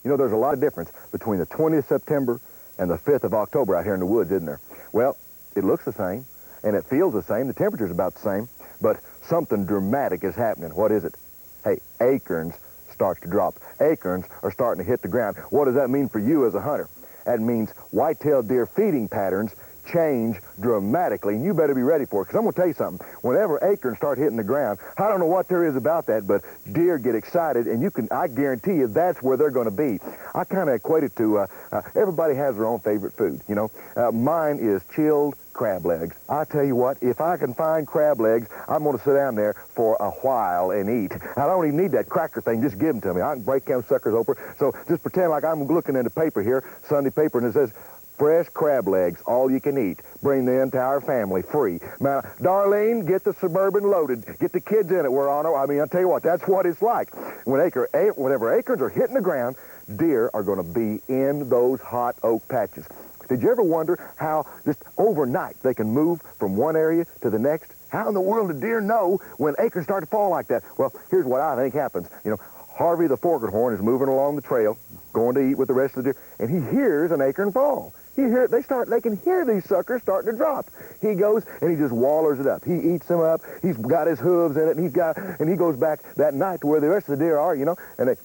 You know, there's a lot of difference between the 20th of September and the 5th of October out here in the woods, isn't there? Well, it looks the same, and it feels the same. The temperature's about the same, but something dramatic is happening. What is it? Hey, acorns start to drop. Acorns are starting to hit the ground. What does that mean for you as a hunter? That means white-tailed deer feeding patterns change dramatically, and you better be ready for it, because I'm going to tell you something. Whenever acorns start hitting the ground, I don't know what there is about that, but deer get excited, and I guarantee you that's where they're going to be. I kind of equate it to, everybody has their own favorite food, you know. Mine is chilled crab legs. I tell you what, if I can find crab legs, I'm going to sit down there for a while and eat. I don't even need that cracker thing. Just give them to me. I can break them suckers open. So just pretend like I'm looking in the paper here, Sunday paper, and it says, fresh crab legs, all you can eat. Bring the entire family free. Now, Darlene, get the Suburban loaded. Get the kids in it. I mean, I'll tell you what, that's what it's like. Whenever acorns are hitting the ground, deer are going to be in those hot oak patches. Did you ever wonder how just overnight they can move from one area to the next? How in the world do deer know when acorns start to fall like that? Well, here's what I think happens. You know, Harvey the forked horn is moving along the trail, going to eat with the rest of the deer, and he hears an acorn fall. They can hear these suckers starting to drop. He goes and he just wallers it up. He eats them up. He's got his hooves in it, and he goes back that night to where the rest of the deer are, you know, and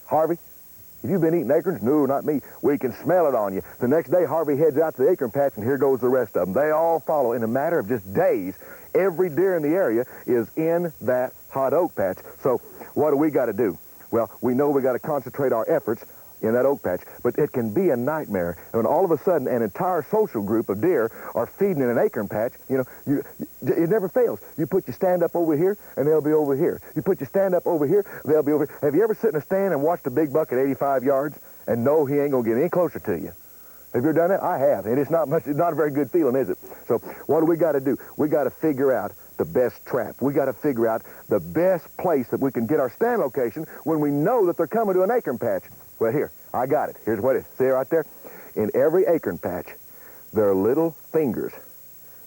Harvey, have you been eating acorns? No, not me. We can smell it on you. The next day, Harvey heads out to the acorn patch, and here goes the rest of them. They all follow. In a matter of just days, every deer in the area is in that hot oak patch. So what do we got to do? Well, we know we got to concentrate our efforts in that oak patch, but it can be a nightmare when all of a sudden an entire social group of deer are feeding in an acorn patch. You know, it never fails. You put your stand up over here, and they'll be over here. You put your stand up over here, they'll be over here. Have you ever sit in a stand and watched a big buck at 85 yards and know he ain't gonna get any closer to you? Have you ever done that? I have, and it's not a very good feeling, is it? So what do we got to do? We got to figure out the best trap. We got to figure out the best place that we can get our stand location when we know that they're coming to an acorn patch. Well, here, I got it. Here's what it is. See right there? In every acorn patch, there are little fingers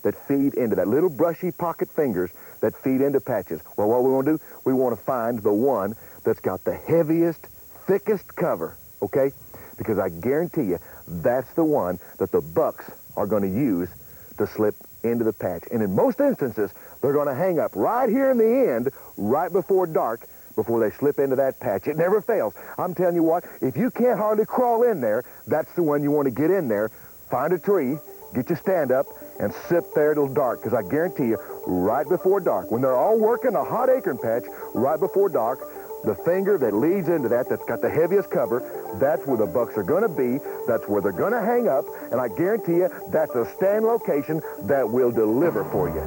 that feed into that, little brushy pocket fingers that feed into patches. Well, what we want to do, we want to find the one that's got the heaviest, thickest cover, okay? Because I guarantee you, that's the one that the bucks are going to use to slip into the patch. And in most instances, they're going to hang up right here in the end, right before dark, before they slip into that patch. It never fails. I'm telling you what, if you can't hardly crawl in there, that's the one you want to get in there, find a tree, get your stand up, and sit there till dark, because I guarantee you, right before dark, when they're all working a hot acorn patch, right before dark, the finger that leads into that's got the heaviest cover, that's where the bucks are going to be, that's where they're going to hang up, and I guarantee you, that's a stand location that will deliver for you.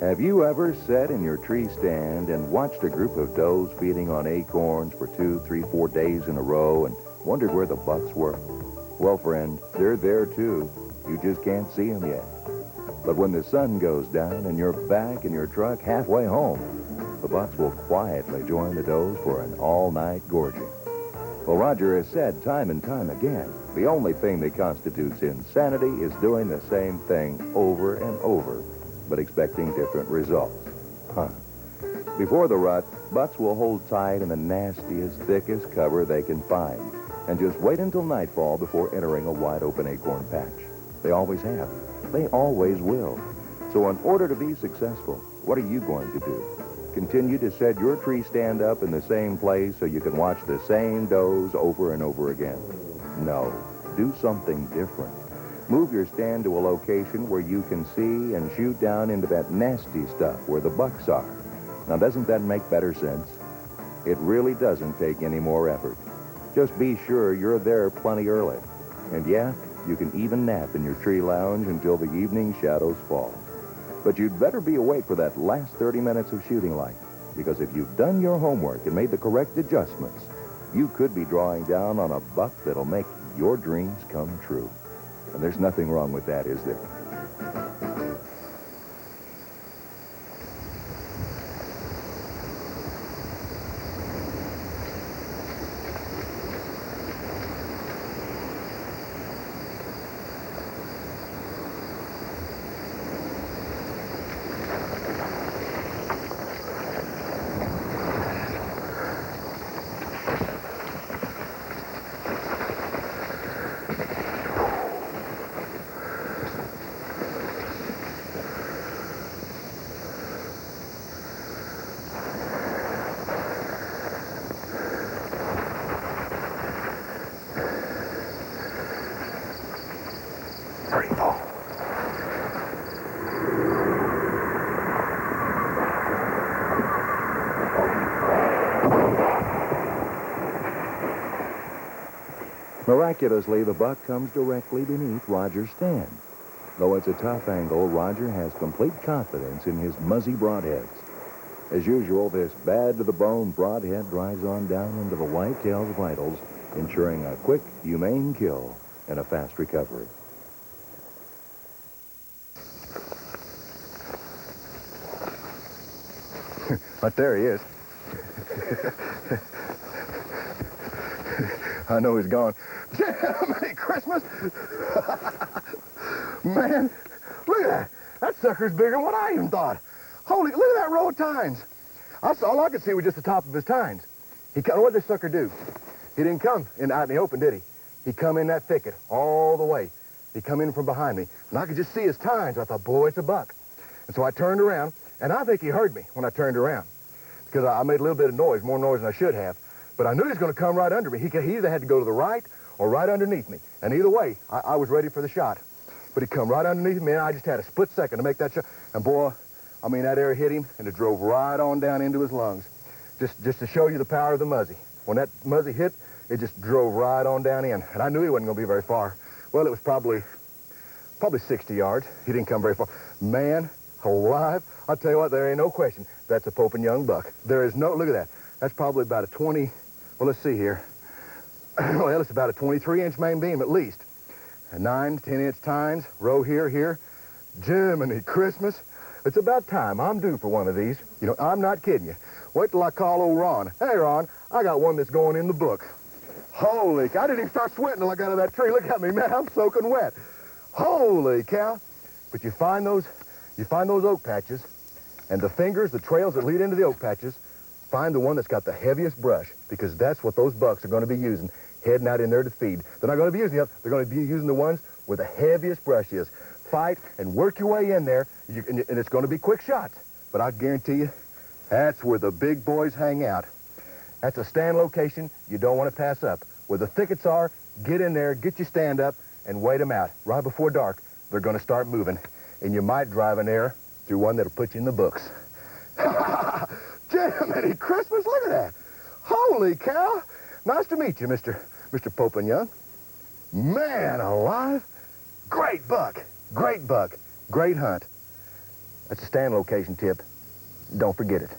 Have you ever sat in your tree stand and watched a group of does feeding on acorns for 2, 3, 4 days in a row and wondered where the bucks were? Well, friend, they're there too. You just can't see them yet. But when the sun goes down and you're back in your truck halfway home, the bucks will quietly join the does for an all-night gorging. Well, Roger has said time and time again, the only thing that constitutes insanity is doing the same thing over and over, but expecting different results. Before the rut, bucks will hold tight in the nastiest, thickest cover they can find and just wait until nightfall before entering a wide-open acorn patch. They always have. They always will. So in order to be successful, what are you going to do? Continue to set your tree stand up in the same place so you can watch the same does over and over again? No. Do something different. Move your stand to a location where you can see and shoot down into that nasty stuff where the bucks are. Now, doesn't that make better sense? It really doesn't take any more effort. Just be sure you're there plenty early. And yeah, you can even nap in your tree lounge until the evening shadows fall. But you'd better be awake for that last 30 minutes of shooting light, because if you've done your homework and made the correct adjustments, you could be drawing down on a buck that'll make your dreams come true. And there's nothing wrong with that, is there? Miraculously, the buck comes directly beneath Roger's stand. Though it's a tough angle, Roger has complete confidence in his muzzy broadheads. As usual, this bad-to-the-bone broadhead drives on down into the whitetail's vitals, ensuring a quick, humane kill and a fast recovery. Right there he is. I know he's gone. Merry Christmas! Man, look at that. That sucker's bigger than what I even thought. Holy, look at that row of tines. All I could see was just the top of his tines. What did this sucker do? He didn't come out in the open, did he? He come in that thicket all the way. He come in from behind me, and I could just see his tines. I thought, boy, it's a buck. And so I turned around, and I think he heard me when I turned around because I made a little bit of noise, more noise than I should have. But I knew he was going to come right under me. He either had to go to the right or right underneath me. And either way, I was ready for the shot. But he come right underneath me, and I just had a split second to make that shot. And boy, I mean, that air hit him, and it drove right on down into his lungs. Just to show you the power of the muzzy. When that muzzy hit, it just drove right on down in. And I knew he wasn't going to be very far. Well, it was probably 60 yards. He didn't come very far. Man, alive. I'll tell you what, there ain't no question. That's a Pope and Young buck. There is no, look at that. That's probably about a 20, well, let's see here. Well, it's about a 23-inch main beam at least. 9, 10-inch tines, row here. Jiminy Christmas. It's about time. I'm due for one of these. You know, I'm not kidding you. Wait till I call old Ron. Hey, Ron, I got one that's going in the book. Holy cow, I didn't even start sweating till I got out of that tree. Look at me, man, I'm soaking wet. Holy cow. But you find those oak patches, and the fingers, the trails that lead into the oak patches, find the one that's got the heaviest brush, because that's what those bucks are going to be using, heading out in there to feed. They're not going to be using the other, they're going to be using the ones where the heaviest brush is. Fight and work your way in there, and it's going to be quick shots. But I guarantee you, that's where the big boys hang out. That's a stand location you don't want to pass up. Where the thickets are, get in there, get your stand up, and wait them out. Right before dark, they're going to start moving. And you might drive an arrow through one that'll put you in the books. Jiminy Christmas, look at that. Holy cow. Nice to meet you, Mr. Pope and Young. Man alive. Great buck, great hunt. That's a stand location tip. Don't forget it.